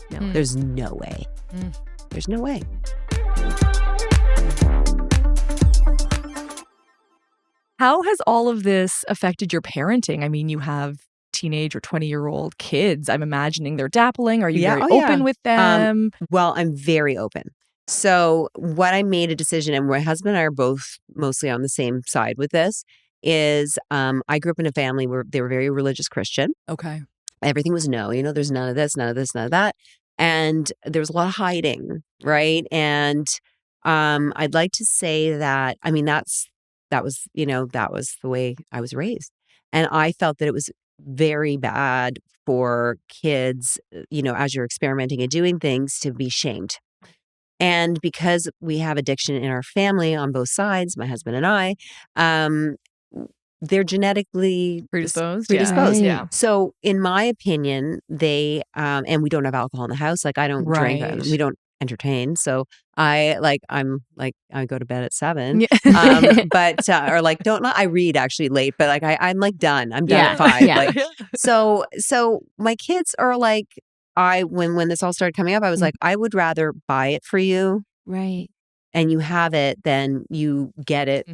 no, there's no way. There's no way. How has all of this affected your parenting? I mean, you have teenage or 20-year-old kids. I'm imagining they're dappling. Are you very open with them? Well, I'm very open. So what I made a decision, and my husband and I are both mostly on the same side with this, is I grew up in a family where they were very religious Christian. Okay. Everything was no, there's none of this, none of this, none of that. And there was a lot of hiding, right? And I'd like to say that, I mean, that was the way I was raised. And I felt that it was very bad for kids, as you're experimenting and doing things, to be shamed. And because we have addiction in our family on both sides, my husband and I, they're genetically predisposed. Right. Yeah. So in my opinion, they, and we don't have alcohol in the house. Like I don't drink, we don't entertain. So I go to bed at 7, but, or like, I read actually late, but like, I'm like done. I'm done at 5. Yeah. Like, so my kids are like, when this all started coming up, I was like, I would rather buy it for you. Right. And you have it than you get it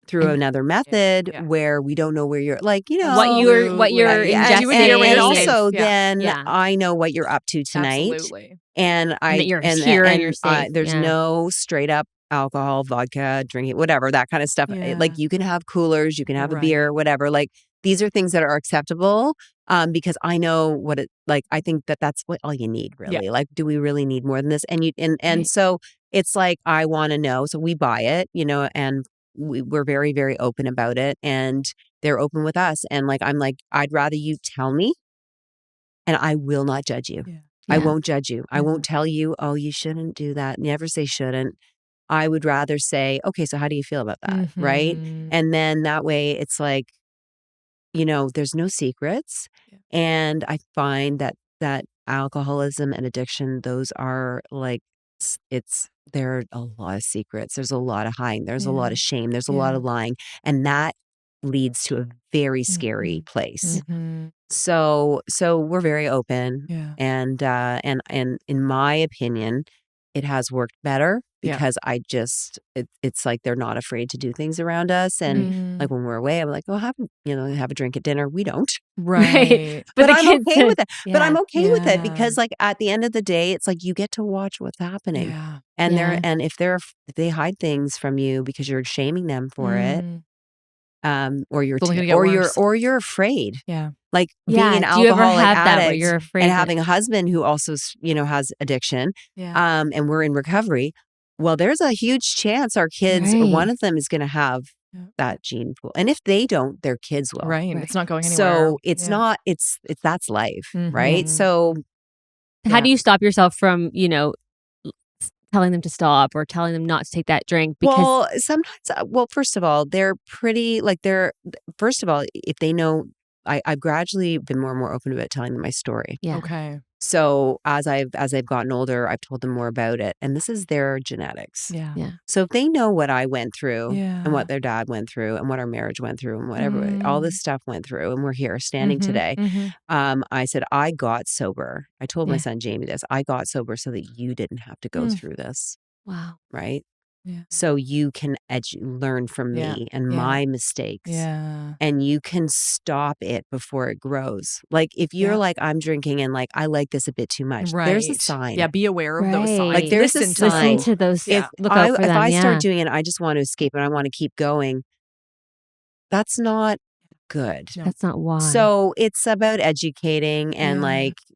through another method where we don't know where you're like, what you're ingesting. And also then I know what you're up to tonight. Absolutely. And that you're here and you're safe. There's no straight up alcohol, vodka, drinking, whatever, that kind of stuff. Like you can have coolers, you can have a beer, whatever. Like these are things that are acceptable because I know what it like. I think that's what all you need really. Yeah. Like, do we really need more than this? And so it's like, I want to know. So we buy it, and we're very, very open about it. And they're open with us. And like, I'm like, I'd rather you tell me and I will not judge you. Yeah. I won't judge you. I won't tell you, oh, you shouldn't do that. Never say shouldn't. I would rather say, okay, so how do you feel about that? Right. And then that way it's like, there's no secrets. Yeah. And I find that alcoholism and addiction, those are like, there are a lot of secrets. There's a lot of hiding. There's a lot of shame. There's a lot of lying. And that leads to a very scary place. So we're very open. Yeah. And in my opinion, it has worked better because it's like they're not afraid to do things around us. And like when we're away, I'm like, oh, have a drink at dinner. We don't. Right. But I'm okay with it. Yeah. But I'm okay with it because like at the end of the day, it's like you get to watch what's happening. Yeah. And if they hide things from you because you're shaming them for it, or you're afraid. Yeah. Like being an Do you ever alcoholic have that where addict you're afraid and that- having a husband who also, has addiction, and we're in recovery. Well, there's a huge chance our kids, or one of them is going to have that gene pool. And if they don't, their kids will. Right. It's not going anywhere. So it's not, that's life. Right. So how do you stop yourself from, telling them to stop or telling them not to take that drink? Because Well, sometimes, first of all, they're pretty, first of all, if they know, I've gradually been more and more open about telling them my story. yeah. Okay. So as I've gotten older, I've told them more about it. And this is their genetics. Yeah. Yeah. So if they know what I went through Yeah. and what their dad went through and what our marriage went through and whatever, all this stuff went through, and we're here standing today. I said, I got sober. I told my Yeah. son, Jamie, this. I got sober so that you didn't have to go through this. Wow. Right? Yeah. So you can learn from Yeah. me and Yeah. my mistakes. Yeah. And you can stop it before it grows. Like if you're Yeah. like, I'm drinking and like I like this a bit too much, there's a sign. Yeah, be aware of those Right. signs. Like, there's a Listen to sign. Listen them. to those. Yeah. Look out for If them. I yeah. start doing it, I just want to escape and I want to keep going. That's not good. No. That's not why. So it's about educating and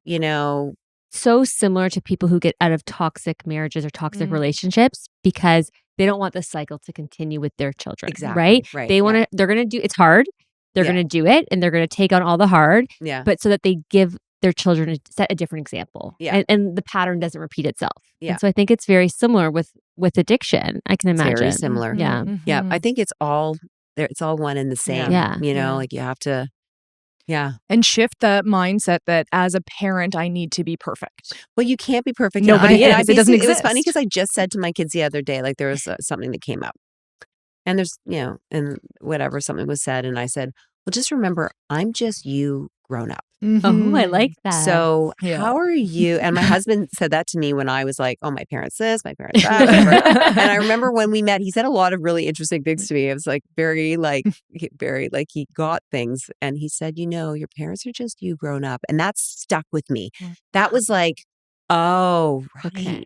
Yeah. So similar to people who get out of toxic marriages or toxic Mm. relationships because they don't want the cycle to continue with their children. Exactly. Right? They want to, they're going to do, it's hard. They're Yeah. going to do it and they're going to take on all the hard, yeah. but so that they give their children set a different example. Yeah. And the pattern doesn't repeat itself. Yeah. And so I think it's very similar with addiction. I can It's imagine. very similar. Yeah. Yeah. I think it's all there. It's all one and the same. Yeah. Yeah. Like you have to. Yeah. And shift the mindset that as a parent, I need to be perfect. Well, you can't be perfect. Nobody is. It doesn't It was funny exist. because I just said to my kids the other day, like there was something that came up. And there's, and whatever, something was said. And I said, well, just remember, I'm just you grown up. Oh, I like that. So Yeah. how are you? And my husband said that to me when I was like, oh, my parents this, my parents that. Whatever. And I remember when we met, he said a lot of really interesting things to me. It was like very he got things. And he said, your parents are just you grown up. And that stuck with me. That was like, oh, right. Okay.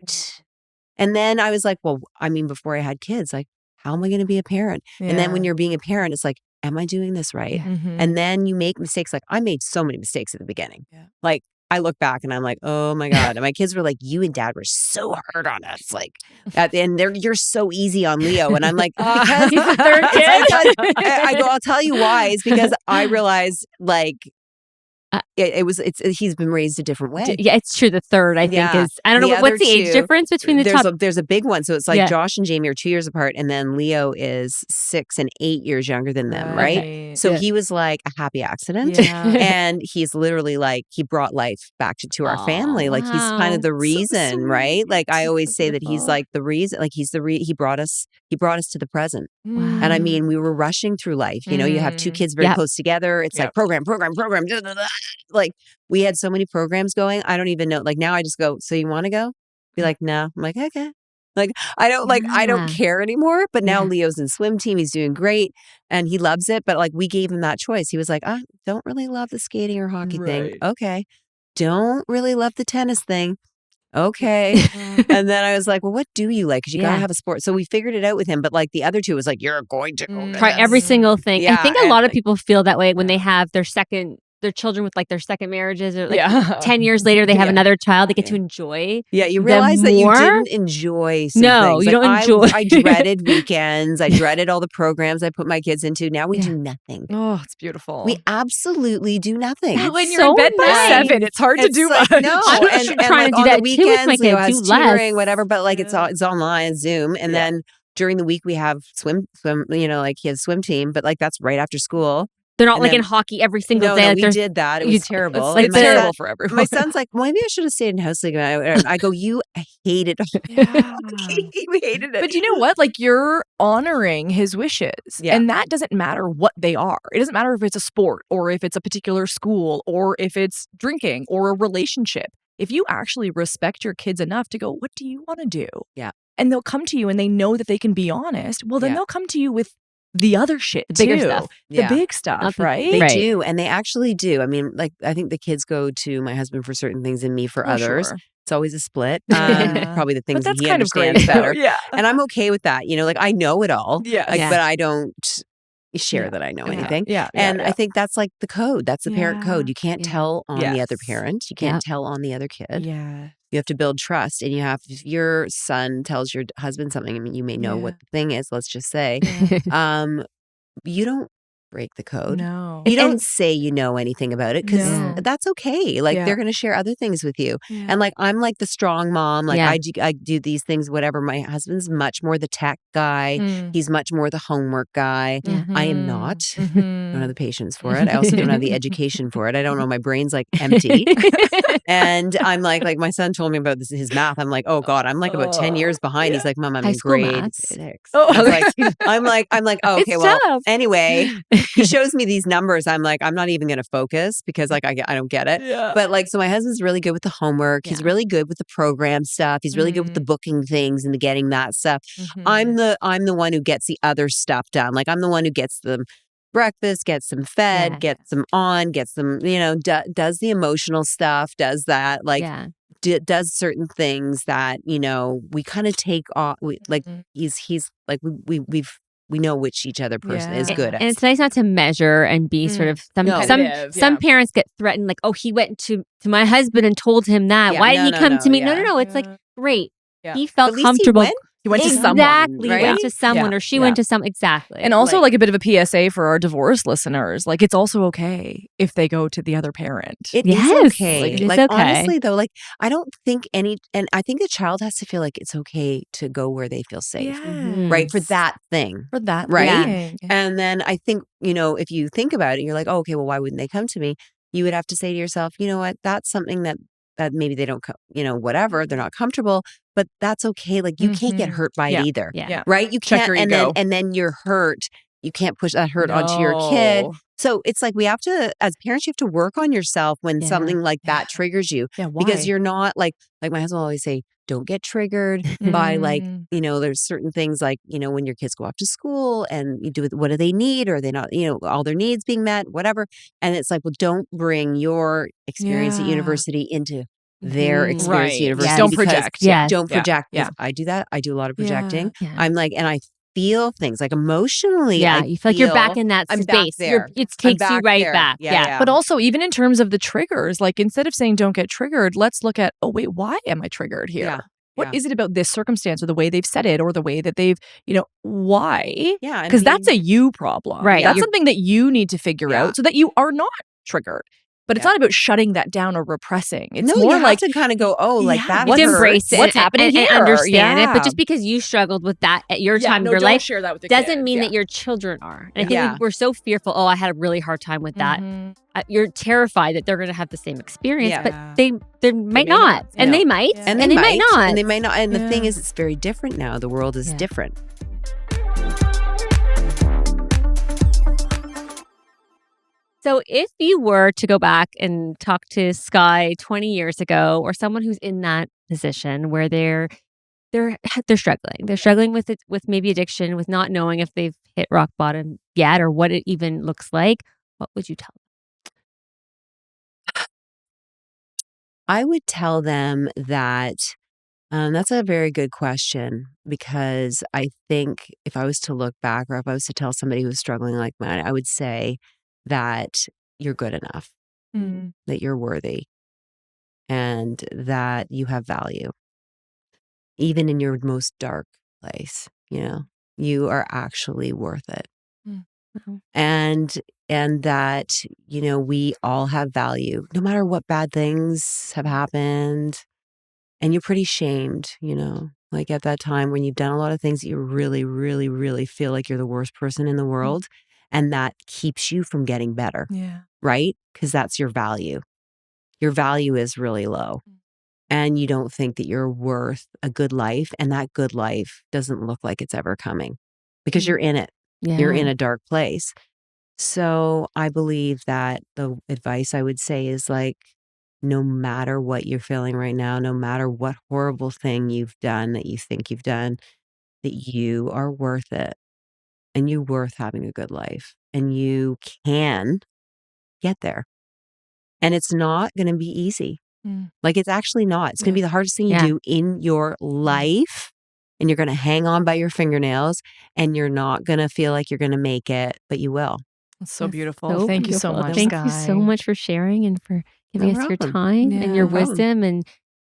And then I was like, well, I mean, before I had kids, like, how am I going to be a parent? And then when you're being a parent, it's like, am I doing this right? And then you make mistakes. Like I made so many mistakes at the beginning. Yeah. Like I look back and I'm like, oh my God. And my kids were like, you and dad were so hard on us. Like and you're so easy on Leo. And I'm like, because He's the third kid. I go, I'll tell you why. It's because I realized like he's been raised a different way. Yeah, it's true. The third, I think, Yeah. is, I don't know, The what's other the age two, difference between the top? There's a big one. So it's like Yeah. Josh and Jamie are 2 years apart, and then Leo is 6 and 8 years younger than them, right? So Yeah. he was like a happy accident. Yeah. And he's literally like, he brought life back to our Aw, family. Like he's kind wow. of the So reason, sweet. right? Like I always say that he's Beautiful. like the reason, like he's he brought us to the present. Wow. And I mean, we were rushing through life. You have two kids very Yep. close together. It's like program. Da, da, da. Like we had so many programs going. I don't even know. Like now I just go, so you want to go? Be like, no. I'm like, okay. Like I don't care anymore. But now Yeah. Leo's in swim team. He's doing great and he loves it. But like we gave him that choice. He was like, I don't really love the skating or hockey thing. Right. Okay. Don't really love the tennis thing. Okay. And then I was like, well, what do you like? Because you got to Yeah. have a sport. So we figured it out with him. But like the other two was like, you're going to go to Try this. every single thing. I Yeah, think a and lot of like- people feel that way when they have their children with like their second marriages or like Yeah. 10 years later they have Yeah. another child. They get Yeah. to enjoy. Yeah, you them realize that you more? didn't enjoy some No, things. you Like, don't enjoy. I dreaded weekends. I dreaded all the programs I put my kids into. Now we Yeah. do nothing. Oh, it's beautiful. We absolutely do nothing. That's when you're so in bed by nice. 7, it's hard to It's do like, much. no, I'm and trying to like do on that the too with weekends, my Leo kids, has do less. tutoring, whatever. But like it's online, Zoom, and Yeah. then during the week we have swim. Like he has swim team, but like that's right after school. They're not And like then- in hockey every single No, day. no, Like we there's did that. It you- was terrible. It's, And it's my son- terrible for everyone. My son's like, well, maybe I should have stayed in house league. And I go, you hated it. Yeah. You hated it. But you know what? Like you're honoring his wishes. Yeah. And that doesn't matter what they are. It doesn't matter if it's a sport or if it's a particular school or if it's drinking or a relationship. If you actually respect your kids enough to go, what do you want to do? Yeah. And they'll come to you and they know that they can be honest. Well, then Yeah. they'll come to you with the other shit, The bigger too. stuff. The Yeah. big stuff, Not the- right? They Right. do, and they actually do. I mean, like I think the kids go to my husband for certain things and me for Oh, others. sure. It's always a split. Yeah. Probably the But things that that's he kind of understands great. better. Yeah. And I'm okay with that. Like I know it all. Yes. Like, Yeah. but I don't share Yeah. that I know Yeah. anything. Yeah. And yeah. I think that's like the code. That's the parent Yeah. code. You can't Yeah. tell on the other Yes. parent. You can't Yeah. tell on the other kid. Yeah. You have to build trust, and if your son tells your husband something, I mean, you may know Yeah. what the thing is. Let's just say, you don't break the code. No. You don't say you know anything about it because No. that's okay. Like, Yeah. they're going to share other things with you. Yeah. And like, I'm like the strong mom. Like, Yeah. I do these things, whatever. My husband's much more the tech guy. Mm. He's much more the homework guy. Yeah. I am not. Mhm. Don't have the patience for it. I also don't have the education for it. I don't know. My brain's like empty. And I'm like my son told me about his math. I'm like, oh God, I'm like about 10 years behind. He's like, Mom, I'm High in school grade math. 6. Oh, I was okay. I'm like, oh, It's okay, well, tough. anyway, he shows me these numbers. I'm like, I'm not even going to focus because like, I don't get it. Yeah. But like, so my husband's really good with the homework. He's Yeah. really good with the program stuff. He's really good with the booking things and the getting that stuff. Mhm. I'm the one who gets the other stuff done. Like, I'm the one who gets them breakfast, gets them fed, Yeah. gets them on, gets them, does the emotional stuff, does that, like, Yeah. does certain things that, we kind of take off. Like, Mhm. he's like, we know which each other person is Yeah. good at. And it's nice not to measure and be sort of some Competitive, some yeah. parents get threatened, like, oh, he went to my husband and told him that. Yeah, Why did no, he no, come no, to me? No, yeah. no, no. It's like, Yeah. great. Yeah. He But felt at least comfortable. He went to someone, Exactly. right? He went to someone, Yeah. or she Yeah. went to some. Exactly. And also like a bit of a PSA for our divorce listeners. Like, it's also okay if they go to the other parent. It is Yes, okay. it is Like, okay. honestly, though, like, I don't think and I think the child has to feel like it's okay to go where they feel safe, right? For that thing. For that Right? thing. And then I think, if you think about it, you're like, oh, okay, well, why wouldn't they come to me? You would have to say to yourself, you know what? That's something that maybe they don't, whatever, they're not comfortable, but that's okay. Like, you can't get hurt by Yeah. it either. Yeah. Right? You Check can't, your and ego. then you're hurt. You can't push that hurt onto your kid. No. So it's like, we have to, as parents, you have to work on yourself when Yeah. something like that triggers you. Yeah, why? Because you're not like my husband will always say, don't get triggered by like, there's certain things like, when your kids go off to school and you do it, what do they need? Or are they not, all their needs being met, whatever. And it's like, well, don't bring your experience at Yeah. university into their Mhm. experience Right. at university. Don't because project. Yes. Don't Yeah. project. Yeah. Because I do that. I do a lot of projecting. Yeah. I'm like, and I feel things like emotionally. Yeah. I You feel like you're back feel- in that I'm back space. there. It I'm takes you back right there. back. Yeah. But also, even in terms of the triggers, like, instead of saying don't get triggered, let's look at, oh, wait, why am I triggered here? Yeah. What Yeah. is it about this circumstance or the way they've said it or the way that they've, why? Yeah. Because that's a you problem. Right. That's You're- something that you need to figure Yeah. out so that you are not triggered. But it's Yeah. not about shutting that down or repressing. It's no, more you like have to kind of go, oh, like yeah, that. You have to hurts. embrace it. What's and- happening and here? understand it. Yeah. But just because you struggled with that at your time of your don't life share that with the doesn't kids. mean Yeah. that your children are. And I think Yeah. we're so fearful. Oh, I had a really hard time with that. Mhm. You're terrified that they're going to have the same experience, Yeah. but they might may not, not. and No. they might, Yeah. And they might not. And they might not. And the thing Yeah. is, it's very different now. The world is Yeah. different. So if you were to go back and talk to Skye 20 years ago, or someone who's in that position where they're struggling with it, with maybe addiction, with not knowing if they've hit rock bottom yet or what it even looks like, what would you tell them? I would tell them that that's a very good question, because I think if I was to look back, or if I was to tell somebody who's struggling like mine, I would say that you're good enough, Mm. that you're worthy, and that you have value. Even in your most dark place, you are actually worth it. Mhm. And that, we all have value, no matter what bad things have happened. And you're pretty shamed, like at that time when you've done a lot of things that you really, really, really feel like you're the worst person in the world. And that keeps you from getting better, Yeah. right? Because that's your value. Your value is really low. And you don't think that you're worth a good life. And that good life doesn't look like it's ever coming because you're in it. Yeah. You're in a dark place. So I believe that the advice I would say is like, no matter what you're feeling right now, no matter what horrible thing you've done that you think you've done, that you are worth it, and you're worth having a good life, and you can get there. And it's not going to be easy. Mm. Like, it's actually not. It's going to be the hardest thing you Yeah. do in your life. And you're going to hang on by your fingernails, and you're not going to feel like you're going to make it, but you will. That's so That's beautiful. so Thank you so beautiful. much, Thank Skye. you so much for sharing and for giving No us your problem. time Yeah. and your No problem. wisdom and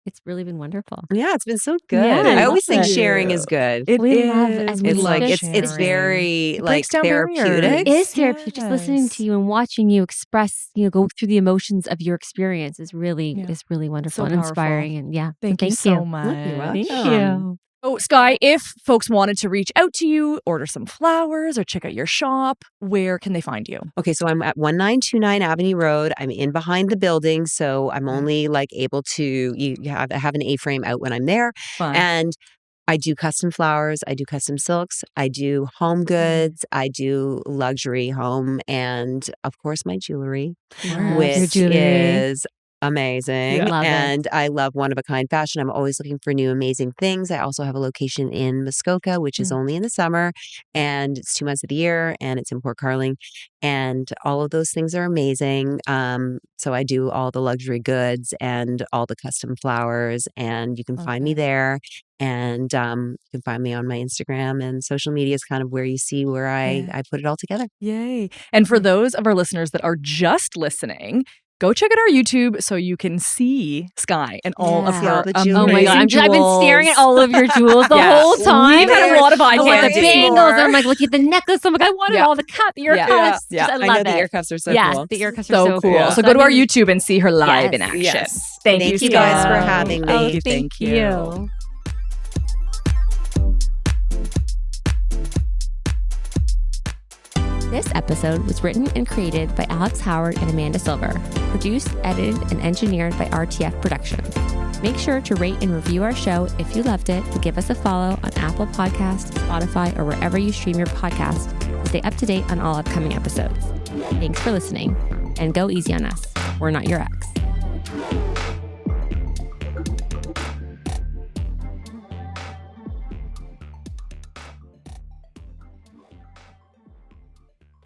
It's really been wonderful. Yeah, it's been so good. Yeah, I I always love think it. sharing is good. We love it. is. We It's love like sharing. it's very It like breaks down barriers. therapeutic. It is therapeutic. Just listening to Yes. you and watching you express, go through the emotions of your experience is really wonderful So and powerful. inspiring. And yeah, Thank you so much. You're welcome. Thank you. Oh, Skye, if folks wanted to reach out to you, order some flowers, or check out your shop, where can they find you? Okay, so I'm at 1929 Avenue Road. I'm in behind the building, so I'm only like able to have an A-frame out when I'm there. Fun. And I do custom flowers, I do custom silks, I do home goods, I do luxury home, and of course my jewelry, Your which jewelry. is amazing. Yeah. Love it. And I love one-of-a-kind fashion. I'm always looking for new amazing things. I also have a location in Muskoka, which is only in the summer, and it's 2 months of the year, and it's in Port Carling. And all of those things are amazing. So I do all the luxury goods and all the custom flowers, and you can find me there. And you can find me on my Instagram, and social media is kind of where you see where I put it all together. Yay. And for those of our listeners that are just listening, go check out our YouTube so you can see Skye and all of Yeah. her All the amazing Oh my God. I've been staring at all of your jewels the Yeah. whole time. We've had a lot of eye I want the candy. bangles. I'm like, look at the necklace. I'm like, I wanted all the ear Yeah. cuffs. Yeah, Just, I I love know the it. ear cuffs are so Yes, cool. the ear cuffs So are cool. Yeah. So go to our I've been- YouTube and see her live in Yes. action. Yes. Thank Thank you, you guys Skye. for having me. Oh, Thank thank you. you. This episode was written and created by Alex Howard and Amanda Silver, produced, edited, and engineered by RTF Productions. Make sure to rate and review our show if you loved it, and give us a follow on Apple Podcasts, Spotify, or wherever you stream your podcast to stay up to date on all upcoming episodes. Thanks for listening, and go easy on us. We're not your ex.